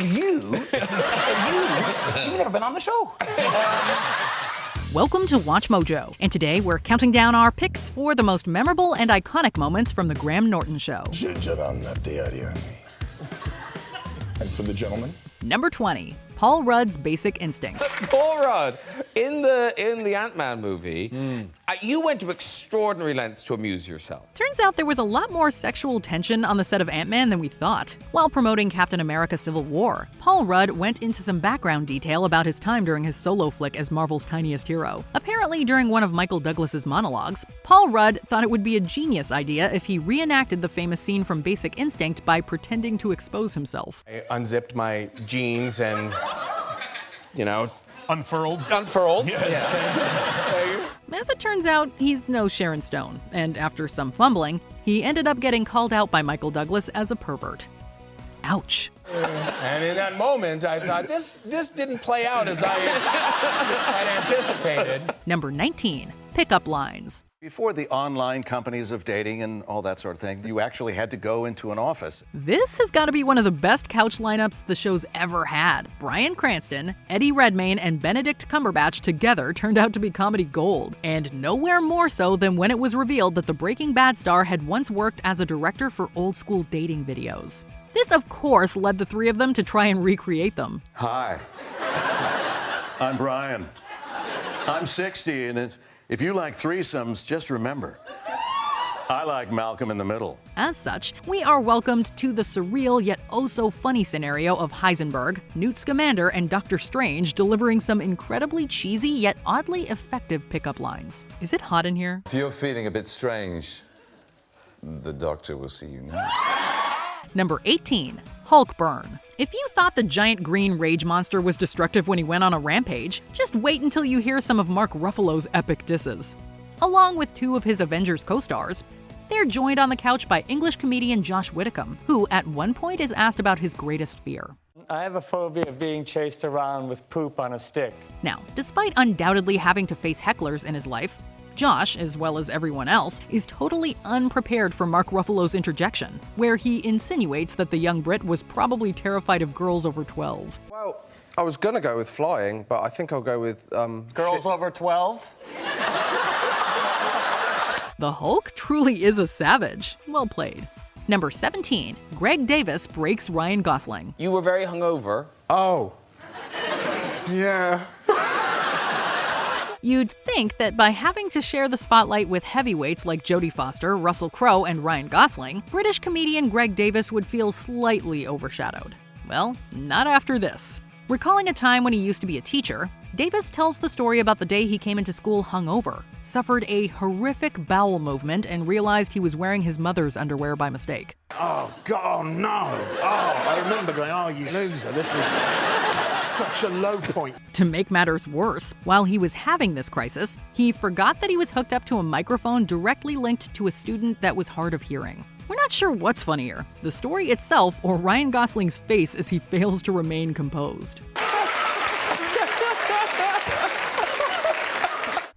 you've never been on the show. Welcome to Watch Mojo, and today we're counting down our picks for the most memorable and iconic moments from the Graham Norton Show. And for the gentleman? Number 20, Paul Rudd's Basic Instinct. Paul Rudd, in the Ant-Man movie, you went to extraordinary lengths to amuse yourself. Turns out there was a lot more sexual tension on the set of Ant-Man than we thought. While promoting Captain America Civil War, Paul Rudd went into some background detail about his time during his solo flick as Marvel's tiniest hero. Apparently, during one of Michael Douglas's monologues, Paul Rudd thought it would be a genius idea if he reenacted the famous scene from Basic Instinct by pretending to expose himself. I unzipped my jeans and, Unfurled. Yeah. As it turns out, he's no Sharon Stone, and after some fumbling, he ended up getting called out by Michael Douglas as a pervert. Ouch. And in that moment, I thought, this didn't play out as I had anticipated. Number 19, Pickup Lines. Before the online companies of dating and all that sort of thing, you actually had to go into an office. This has got to be one of the best couch lineups the show's ever had. Bryan Cranston, Eddie Redmayne, and Benedict Cumberbatch together turned out to be comedy gold. And nowhere more so than when it was revealed that the Breaking Bad star had once worked as a director for old-school dating videos. This, of course, led the three of them to try and recreate them. Hi, I'm Brian. I'm 60, and if you like threesomes, just remember, I like Malcolm in the Middle. As such, we are welcomed to the surreal yet oh-so-funny scenario of Heisenberg, Newt Scamander, and Dr. Strange delivering some incredibly cheesy yet oddly effective pickup lines. Is it hot in here? If you're feeling a bit strange, the doctor will see you now. Number 18, Hulk Burn. If you thought the giant green rage monster was destructive when he went on a rampage, just wait until you hear some of Mark Ruffalo's epic disses. Along with two of his Avengers co-stars, they're joined on the couch by English comedian Josh Widdicombe, who at one point is asked about his greatest fear. I have a phobia of being chased around with poop on a stick. Now, despite undoubtedly having to face hecklers in his life, Josh, as well as everyone else, is totally unprepared for Mark Ruffalo's interjection, where he insinuates that the young Brit was probably terrified of girls over 12. Well, I was gonna go with flying, but I think I'll go with, Girls over 12? The Hulk truly is a savage. Well played. Number 17, Greg Davies breaks Ryan Gosling. You were very hungover. Oh. Yeah. You'd think that by having to share the spotlight with heavyweights like Jodie Foster, Russell Crowe, and Ryan Gosling, British comedian Greg Davies would feel slightly overshadowed. Well, not after this. Recalling a time when he used to be a teacher, Davies tells the story about the day he came into school hungover, suffered a horrific bowel movement, and realized he was wearing his mother's underwear by mistake. Oh, God, no. Oh, I remember going, oh, you loser. This is such a low point. To make matters worse, while he was having this crisis, he forgot that he was hooked up to a microphone directly linked to a student that was hard of hearing. We're not sure what's funnier, the story itself or Ryan Gosling's face as he fails to remain composed.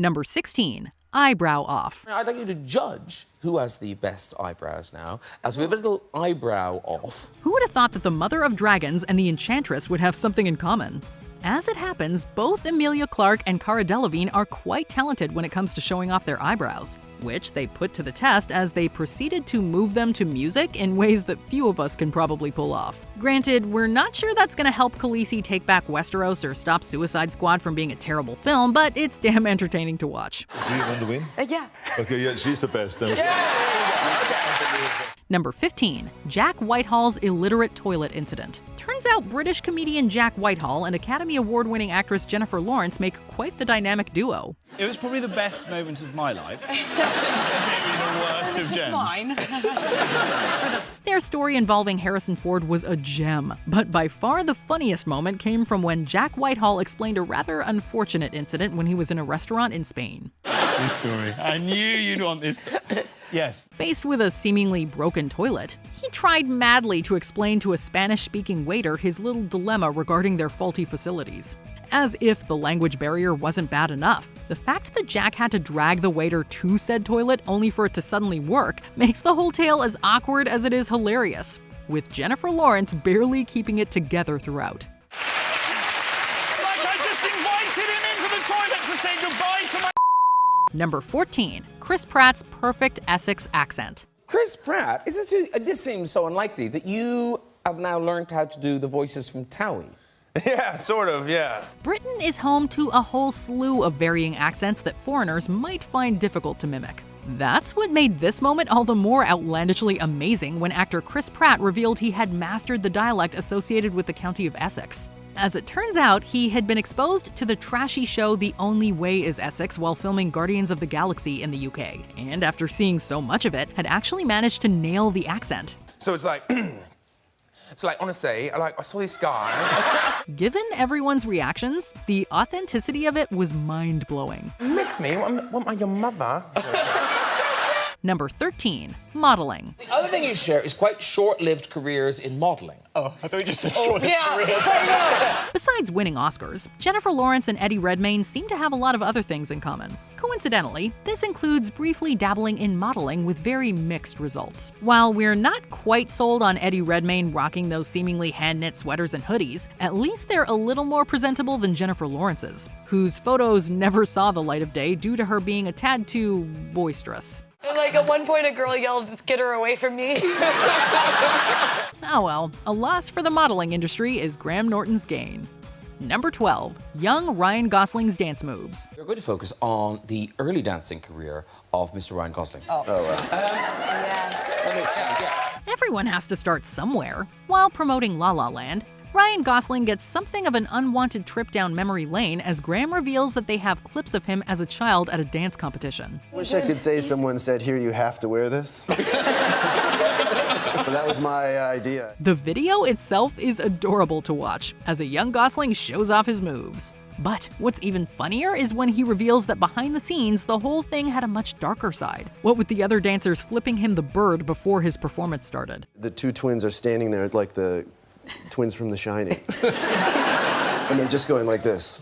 Number 16, Eyebrow Off. I'd like you to judge who has the best eyebrows now, as we have a little eyebrow off. Who would have thought that the Mother of Dragons and the Enchantress would have something in common? As it happens, both Amelia Clarke and Cara Delevingne are quite talented when it comes to showing off their eyebrows, which they put to the test as they proceeded to move them to music in ways that few of us can probably pull off. Granted, we're not sure that's going to help Khaleesi take back Westeros or stop Suicide Squad from being a terrible film, but it's damn entertaining to watch. Do you want to win? Yeah. Okay, yeah, she's the best. Then. Number 15, Jack Whitehall's illiterate toilet incident. Turns out British comedian Jack Whitehall and Academy Award-winning actress Jennifer Lawrence make quite the dynamic duo. It was probably the best moment of my life. Maybe the worst of Jen's. Mine. Their story involving Harrison Ford was a gem, but by far the funniest moment came from when Jack Whitehall explained a rather unfortunate incident when he was in a restaurant in Spain. This story. I knew you'd want this. Yes. Faced with a seemingly broken toilet, he tried madly to explain to a Spanish-speaking waiter his little dilemma regarding their faulty facilities. As if the language barrier wasn't bad enough, the fact that Jack had to drag the waiter to said toilet only for it to suddenly work makes the whole tale as awkward as it is hilarious. with Jennifer Lawrence barely keeping it together throughout. Like I just invited him into the toilet to say goodbye to my... Number 14, Chris Pratt's perfect Essex accent. Chris Pratt, this seems so unlikely that you have now learned how to do the voices from Towie. Yeah, sort of, yeah. Britain is home to a whole slew of varying accents that foreigners might find difficult to mimic. That's what made this moment all the more outlandishly amazing when actor Chris Pratt revealed he had mastered the dialect associated with the county of Essex. As it turns out, he had been exposed to the trashy show The Only Way is Essex while filming Guardians of the Galaxy in the UK, and after seeing so much of it, had actually managed to nail the accent. So it's like, honestly, I saw this guy. Given everyone's reactions, the authenticity of it was mind-blowing. Miss me? Want your mother? Number 13, modeling. The other thing you share is quite short-lived careers in modelling. Oh, I thought you just said short-lived careers. Besides winning Oscars, Jennifer Lawrence and Eddie Redmayne seem to have a lot of other things in common. Coincidentally, this includes briefly dabbling in modeling with very mixed results. While we're not quite sold on Eddie Redmayne rocking those seemingly hand-knit sweaters and hoodies, at least they're a little more presentable than Jennifer Lawrence's, whose photos never saw the light of day due to her being a tad too boisterous. And like at one point a girl yelled, "Just get her away from me." Oh well, a loss for the modeling industry is Graham Norton's gain. Number 12, young Ryan Gosling's dance moves. We're going to focus on the early dancing career of Mr. Ryan Gosling. That makes sense, yeah. Everyone has to start somewhere. While promoting La La Land, Ryan Gosling gets something of an unwanted trip down memory lane as Graham reveals that they have clips of him as a child at a dance competition. Wish I could say someone said, "Here, you have to wear this." But that was my idea. The video itself is adorable to watch as a young Gosling shows off his moves. But what's even funnier is when he reveals that behind the scenes, the whole thing had a much darker side. What with the other dancers flipping him the bird before his performance started. The two twins are standing there like the twins from The Shining. And they're just going like this.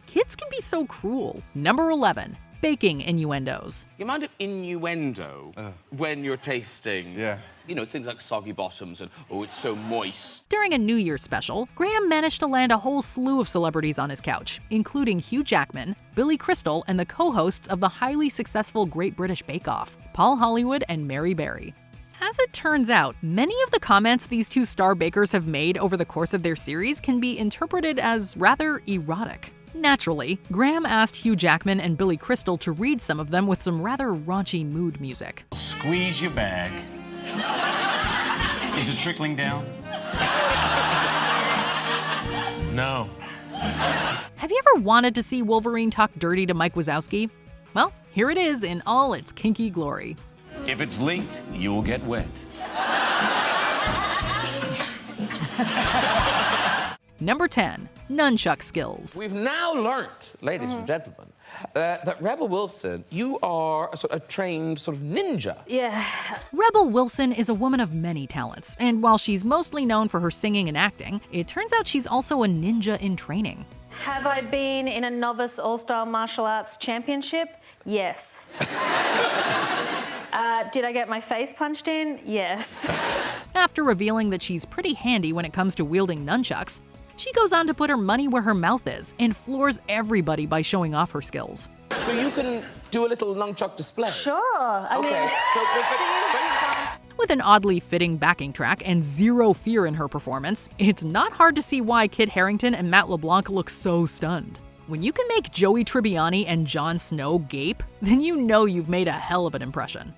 Kids can be so cruel. Number 11, baking innuendos. The amount of innuendo when you're tasting, Yeah. you know, things like soggy bottoms and, oh, it's so moist. During a New Year's special, Graham managed to land a whole slew of celebrities on his couch, including Hugh Jackman, Billy Crystal, and the co-hosts of the highly successful Great British Bake Off, Paul Hollywood and Mary Berry. As it turns out, many of the comments these two star bakers have made over the course of their series can be interpreted as rather erotic. Naturally, Graham asked Hugh Jackman and Billy Crystal to read some of them with some rather raunchy mood music. Squeeze your bag. Is it trickling down? No. Have you ever wanted to see Wolverine talk dirty to Mike Wazowski? Well, here it is in all its kinky glory. If it's leaked, you'll get wet. Number 10, nunchuck skills. We've now learnt, ladies and gentlemen, that Rebel Wilson, you are a trained sort of ninja. Yeah. Rebel Wilson is a woman of many talents, and while she's mostly known for her singing and acting, it turns out she's also a ninja in training. Have I been in a novice all-star martial arts championship? Yes. Did I get my face punched in? Yes. After revealing that she's pretty handy when it comes to wielding nunchucks, she goes on to put her money where her mouth is and floors everybody by showing off her skills. So you can do a little nunchuck display? Sure. I mean, With an oddly fitting backing track and zero fear in her performance, it's not hard to see why Kit Harington and Matt LeBlanc look so stunned. When you can make Joey Tribbiani and Jon Snow gape, then you know you've made a hell of an impression.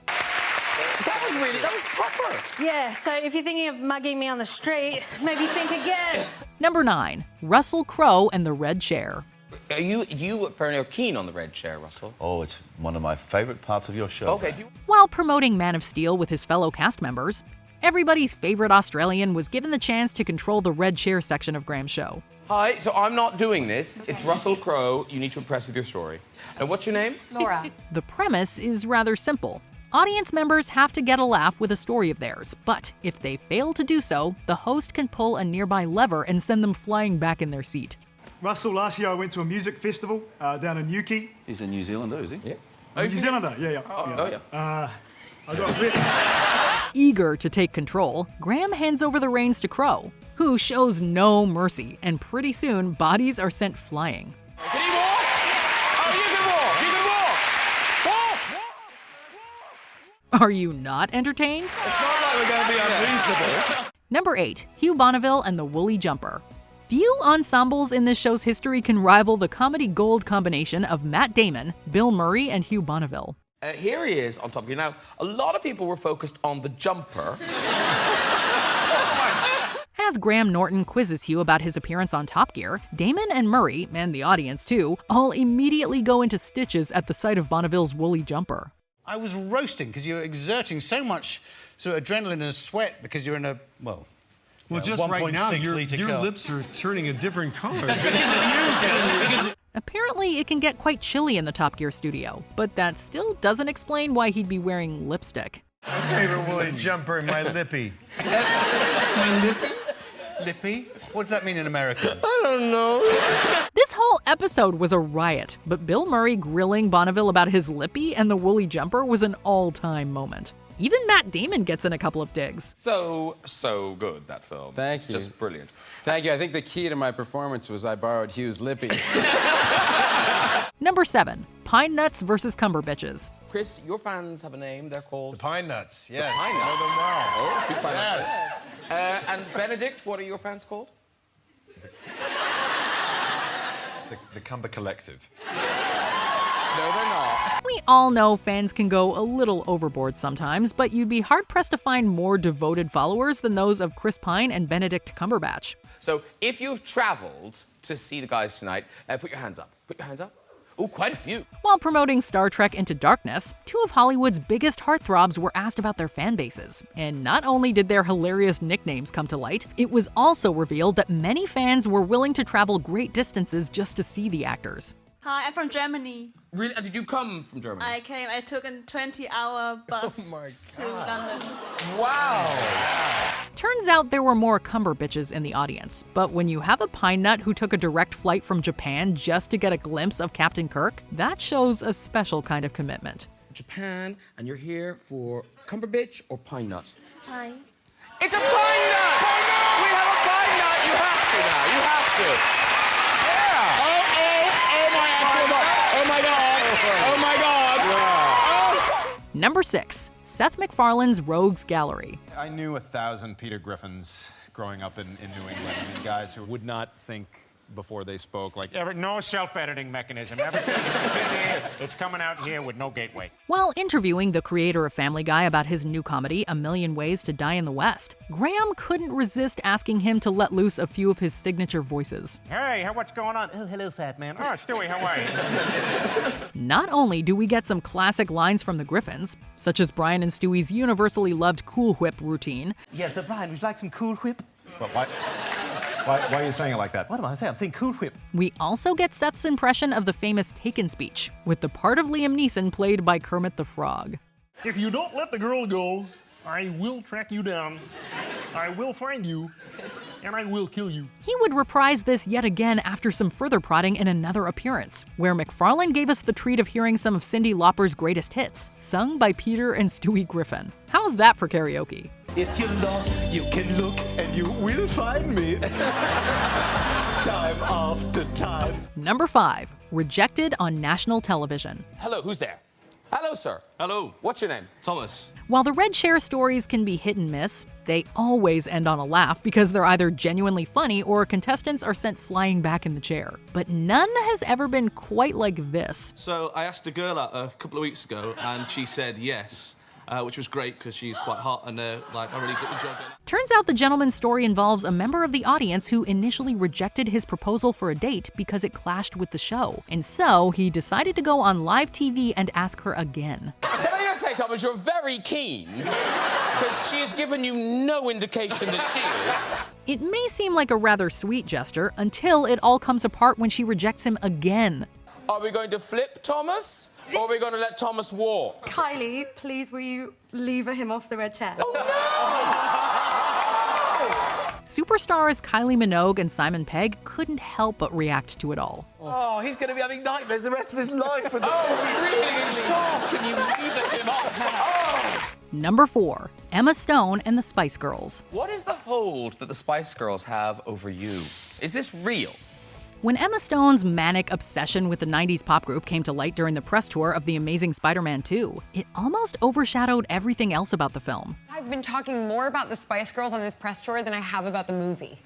That was proper. yeah, so if you're thinking of mugging me on the street, maybe think again. Number 9, Russell Crowe and the Red Chair. Are you apparently are keen on the red chair, Russell? Oh, it's one of my favourite parts of your show. Okay. While promoting Man of Steel with his fellow cast members, everybody's favorite Australian was given the chance to control the Red Chair section of Graham's show. Hi, so I'm not doing this. It's Russell Crowe. You need to impress with your story. And what's your name? Laura. The premise is rather simple. Audience members have to get a laugh with a story of theirs, but if they fail to do so, the host can pull a nearby lever and send them flying back in their seat. Russell, last year I went to a music festival down in Newquay. He's a New Zealander, is he? Yeah. New Zealander, yeah. Oh, yeah. I got Eager to take control, Graham hands over the reins to Crowe, who shows no mercy, and pretty soon bodies are sent flying. Can you walk? Oh, you can walk. You can walk. Walk. Are you not entertained? It's not like we're going to be unreasonable. Number 8. Hugh Bonneville and the Woolly Jumper. Few ensembles in this show's history can rival the comedy gold combination of Matt Damon, Bill Murray, and Hugh Bonneville. Here he is on Top Gear. Now, a lot of people were focused on the jumper. As Graham Norton quizzes Hugh about his appearance on Top Gear, Damon and Murray, and the audience too, all immediately go into stitches at the sight of Bonneville's woolly jumper. I was roasting because you're exerting so much sort of adrenaline and sweat because you're in a, well, just right now, your lips are turning a different color. Apparently, it can get quite chilly in the Top Gear studio, but that still doesn't explain why he'd be wearing lipstick. My favorite woolly jumper, my lippy. My lippy? Lippy? What does that mean in American? I don't know. This whole episode was a riot, but Bill Murray grilling Bonneville about his lippy and the woolly jumper was an all-time moment. Even Matt Damon gets in a couple of digs. So good, that film. Thank it's you. Just brilliant. Thank you. I think the key to my performance was I borrowed Hugh's lippy. Number 7. Pine Nuts versus Cumberbitches. Chris, your fans have a name. They're called... The Pine Nuts, yes. The Pine Nuts. I know them well. Oh, a few Pine Nuts. Yes. And Benedict, what are your fans called? The Cumber Collective. No, they're not. We all know fans can go a little overboard sometimes, but you'd be hard-pressed to find more devoted followers than those of Chris Pine and Benedict Cumberbatch. So, if you've travelled to see the guys tonight, put your hands up. Put your hands up. Oh, quite a few. While promoting Star Trek Into Darkness, 2 of Hollywood's biggest heartthrobs were asked about their fan bases. And not only did their hilarious nicknames come to light, it was also revealed that many fans were willing to travel great distances just to see the actors. Hi, I'm from Germany. Really? And did you come from Germany? I took a 20-hour bus to London. Wow. Turns out there were more Cumberbitches in the audience, but when you have a pine nut who took a direct flight from Japan just to get a glimpse of Captain Kirk, that shows a special kind of commitment. Japan, and you're here for Cumberbitch or Pine Nut? Pine. It's a Pine Nut! Pine Nut! We have a Pine Nut! You have to now. You have to. Oh my God! Oh my God! Oh. Number 6. Seth Macfarlane's Rogues Gallery. I knew 1,000 Peter Griffins growing up in New England. I mean, guys who would not think before they spoke, like, no self-editing mechanism. It's coming out here with no gateway. While interviewing the creator of Family Guy about his new comedy, A Million Ways to Die in the West, Graham couldn't resist asking him to let loose a few of his signature voices. Hey, what's going on? Oh, hello, fat man. Oh, Stewie, how are you? Not only do we get some classic lines from the Griffins, such as Brian and Stewie's universally loved Cool Whip routine. Yeah, so Brian, would you like some Cool Whip? but why are you saying it like that? What am I saying? I'm saying Cool Whip. We also get Seth's impression of the famous Taken speech, with the part of Liam Neeson played by Kermit the Frog. If you don't let the girl go, I will track you down. I will find you. And I will kill you. He would reprise this yet again after some further prodding in another appearance, where Macfarlane gave us the treat of hearing some of Cyndi Lauper's greatest hits, sung by Peter and Stewie Griffin. How's that for karaoke? If you're lost, you can look and you will find me. Time after time. Number 5. Rejected on national television. Hello, who's there? Hello, sir. Hello. What's your name? Thomas. While the Red Chair stories can be hit and miss, they always end on a laugh because they're either genuinely funny or contestants are sent flying back in the chair. But none has ever been quite like this. So I asked a girl out a couple of weeks ago and she said yes. Which was great because she's quite hot and I really enjoyed it. Turns out the gentleman's story involves a member of the audience who initially rejected his proposal for a date because it clashed with the show. And so he decided to go on live TV and ask her again. Can I just say, Thomas, you're very keen because she has given you no indication that she is. It may seem like a rather sweet gesture until it all comes apart when she rejects him again. Are we going to flip Thomas? Or are we going to let Thomas walk? Kylie, please, will you lever him off the red chair? Oh, no! Superstars Kylie Minogue and Simon Pegg couldn't help but react to it all. Oh, he's going to be having nightmares the rest of his life. Oh, really? In short, can you lever him off? Oh! Number 4. Emma Stone and the Spice Girls. What is the hold that the Spice Girls have over you? Is this real? When Emma Stone's manic obsession with the 90s pop group came to light during the press tour of The Amazing Spider-Man 2, it almost overshadowed everything else about the film. I've been talking more about the Spice Girls on this press tour than I have about the movie.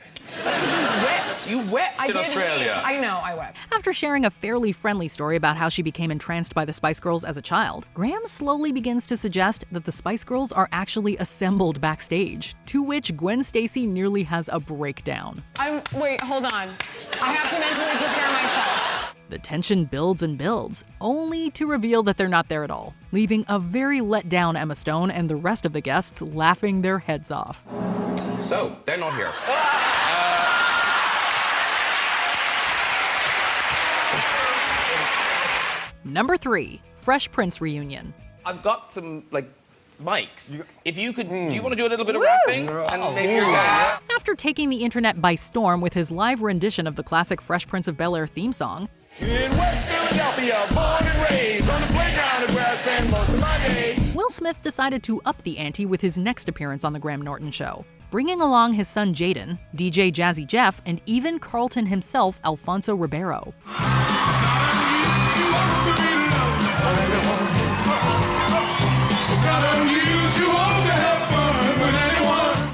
You wept in Australia. I know, I wept. After sharing a fairly friendly story about how she became entranced by the Spice Girls as a child, Graham slowly begins to suggest that the Spice Girls are actually assembled backstage, to which Gwen Stacy nearly has a breakdown. Wait, hold on. I have to mentally prepare myself. The tension builds and builds, only to reveal that they're not there at all, leaving a very let down Emma Stone and the rest of the guests laughing their heads off. So, they're not here. Number 3. Fresh Prince reunion. I've got some, mics. If you could, do you want to do a little bit of rapping? And maybe you're done. After taking the internet by storm with his live rendition of the classic Fresh Prince of Bel-Air theme song, In West Philadelphia, born and raised on the playground of grass spent most of my days. Will Smith decided to up the ante with his next appearance on The Graham Norton Show, bringing along his son Jaden, DJ Jazzy Jeff, and even Carlton himself, Alfonso Ribeiro.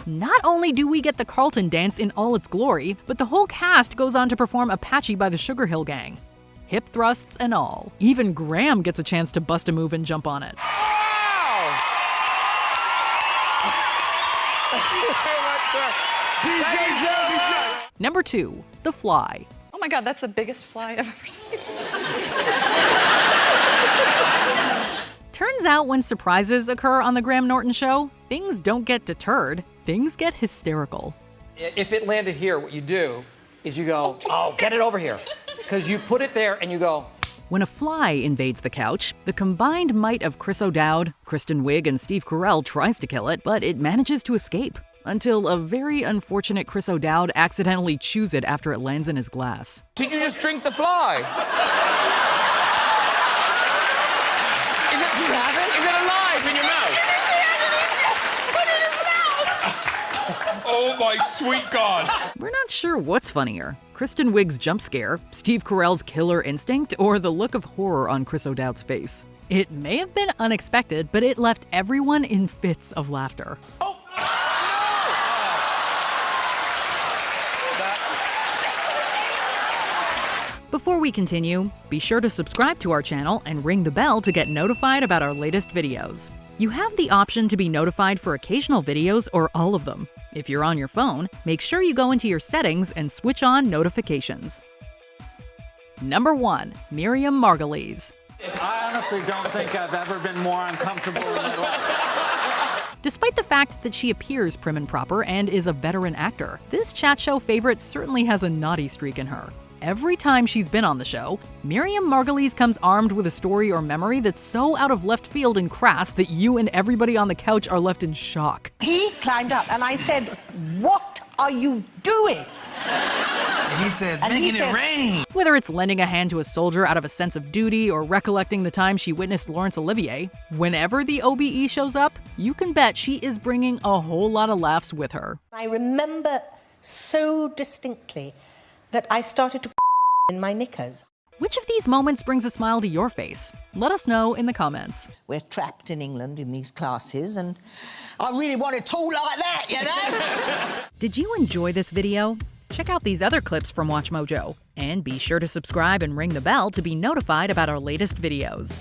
Not only do we get the Carlton dance in all its glory, but the whole cast goes on to perform Apache by the Sugar Hill Gang. Hip thrusts and all. Even Graham gets a chance to bust a move and jump on it. Number 2. The Fly. Oh my God, that's the biggest fly I've ever seen. Turns out when surprises occur on The Graham Norton Show, things don't get deterred, things get hysterical. If it landed here, what you do is you go, oh, get it over here. Because you put it there and you go. When a fly invades the couch, the combined might of Chris O'Dowd, Kristen Wiig, and Steve Carell tries to kill it, but it manages to escape. Until a very unfortunate Chris O'Dowd accidentally chews it after it lands in his glass. Did you just drink the fly? Is it alive in your mouth? Put it in his mouth! Oh my sweet God. We're not sure what's funnier, Kristen Wiig's jump scare, Steve Carell's killer instinct, or the look of horror on Chris O'Dowd's face. It may have been unexpected, but it left everyone in fits of laughter. Before we continue, be sure to subscribe to our channel and ring the bell to get notified about our latest videos. You have the option to be notified for occasional videos or all of them. If you're on your phone, make sure you go into your settings and switch on notifications. Number 1. Miriam Margolyes. I honestly don't think I've ever been more uncomfortable in my life. Despite the fact that she appears prim and proper and is a veteran actor, this chat show favorite certainly has a naughty streak in her. Every time she's been on the show, Miriam Margolyes comes armed with a story or memory that's so out of left field and crass that you and everybody on the couch are left in shock. He climbed up and I said, "What are you doing?" He said, "Making it rain." Whether it's lending a hand to a soldier out of a sense of duty or recollecting the time she witnessed Laurence Olivier, whenever the OBE shows up, you can bet she is bringing a whole lot of laughs with her. I remember so distinctly that I started to in my knickers. Which of these moments brings a smile to your face? Let us know in the comments. We're trapped in England in these classes, and I really want to talk like that, you know? Did you enjoy this video? Check out these other clips from WatchMojo, and be sure to subscribe and ring the bell to be notified about our latest videos.